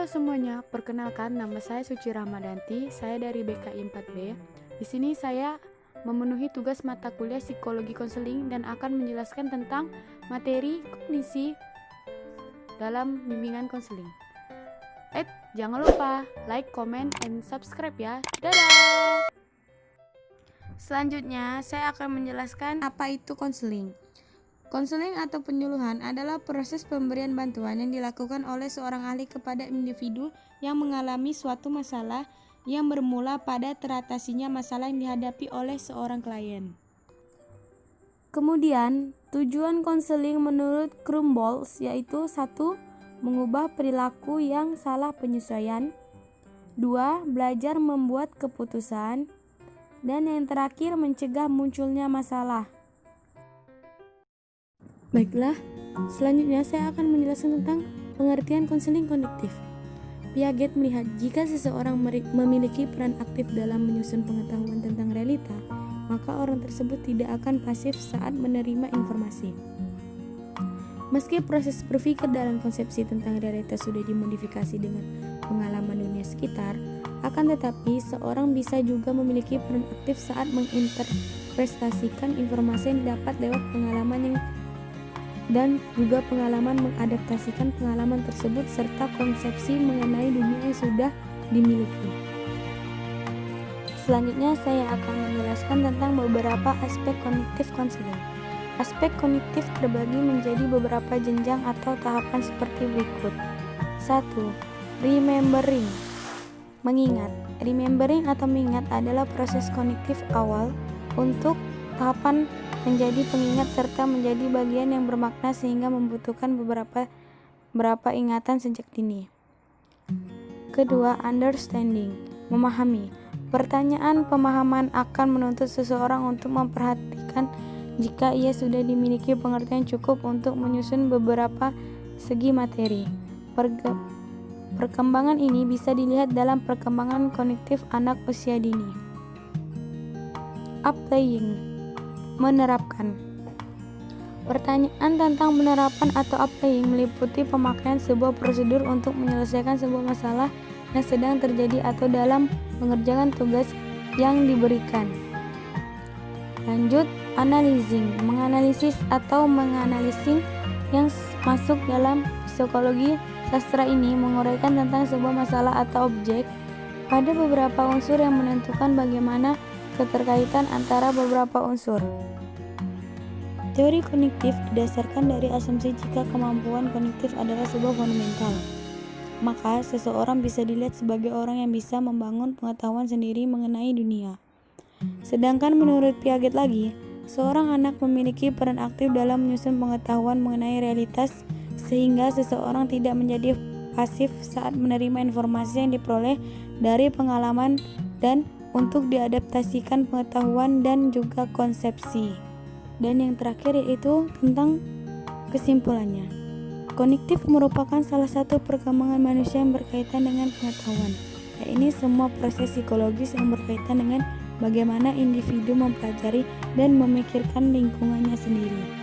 semuanya, perkenalkan nama saya Suci Rahmadanti, saya dari BKI 4B. Di sini saya memenuhi tugas mata kuliah psikologi konseling dan akan menjelaskan tentang materi kondisi dalam bimbingan konseling. Jangan lupa like, comment, and subscribe ya. Dadah! Selanjutnya, saya akan menjelaskan apa itu konseling. Konseling atau penyuluhan adalah proses pemberian bantuan yang dilakukan oleh seorang ahli kepada individu yang mengalami suatu masalah yang bermula pada teratasinya masalah yang dihadapi oleh seorang klien. Kemudian, tujuan konseling menurut Krumbolz yaitu 1. Mengubah perilaku yang salah penyesuaian, 2. Belajar membuat keputusan, dan yang terakhir mencegah munculnya masalah. Baiklah, selanjutnya saya akan menjelaskan tentang pengertian konseling kognitif. Piaget melihat jika seseorang memiliki peran aktif dalam menyusun pengetahuan tentang realita, maka orang tersebut tidak akan pasif saat menerima informasi. Meski proses berpikir dalam konsepsi tentang realitas sudah dimodifikasi dengan pengalaman dunia sekitar, akan tetapi seorang bisa juga memiliki peran aktif saat menginterpretasikan informasi yang didapat lewat pengalaman dan juga pengalaman mengadaptasikan pengalaman tersebut serta konsepsi mengenai dunia yang sudah dimiliki. Selanjutnya saya akan menjelaskan tentang beberapa aspek kognitif konseling. Aspek kognitif terbagi menjadi beberapa jenjang atau tahapan seperti berikut. 1. Remembering, mengingat. Remembering atau mengingat adalah proses kognitif awal untuk tahapan menjadi pengingat serta menjadi bagian yang bermakna sehingga membutuhkan beberapa ingatan sejak dini. Kedua, understanding, memahami. Pertanyaan pemahaman akan menuntut seseorang untuk memperhatikan jika ia sudah dimiliki pengertian cukup untuk menyusun beberapa segi materi. Perkembangan ini bisa dilihat dalam perkembangan kognitif anak usia dini. Applying, menerapkan. Pertanyaan tentang penerapan atau applying meliputi pemakaian sebuah prosedur untuk menyelesaikan sebuah masalah yang sedang terjadi atau dalam mengerjakan tugas yang diberikan. Lanjut, analyzing, menganalisis atau menganalisis yang masuk dalam psikologi. Sastra ini menguraikan tentang sebuah masalah atau objek pada beberapa unsur yang menentukan bagaimana keterkaitan antara beberapa unsur. Teori kognitif didasarkan dari asumsi jika kemampuan kognitif adalah sebuah fundamental, maka seseorang bisa dilihat sebagai orang yang bisa membangun pengetahuan sendiri mengenai dunia. Sedangkan menurut Piaget lagi, seorang anak memiliki peran aktif dalam menyusun pengetahuan mengenai realitas sehingga seseorang tidak menjadi pasif saat menerima informasi yang diperoleh dari pengalaman dan untuk diadaptasikan pengetahuan dan juga konsepsi. Dan yang terakhir yaitu tentang kesimpulannya. Kognitif merupakan salah satu perkembangan manusia yang berkaitan dengan pengetahuan. Ini semua proses psikologis yang berkaitan dengan bagaimana individu mempelajari dan memikirkan lingkungannya sendiri.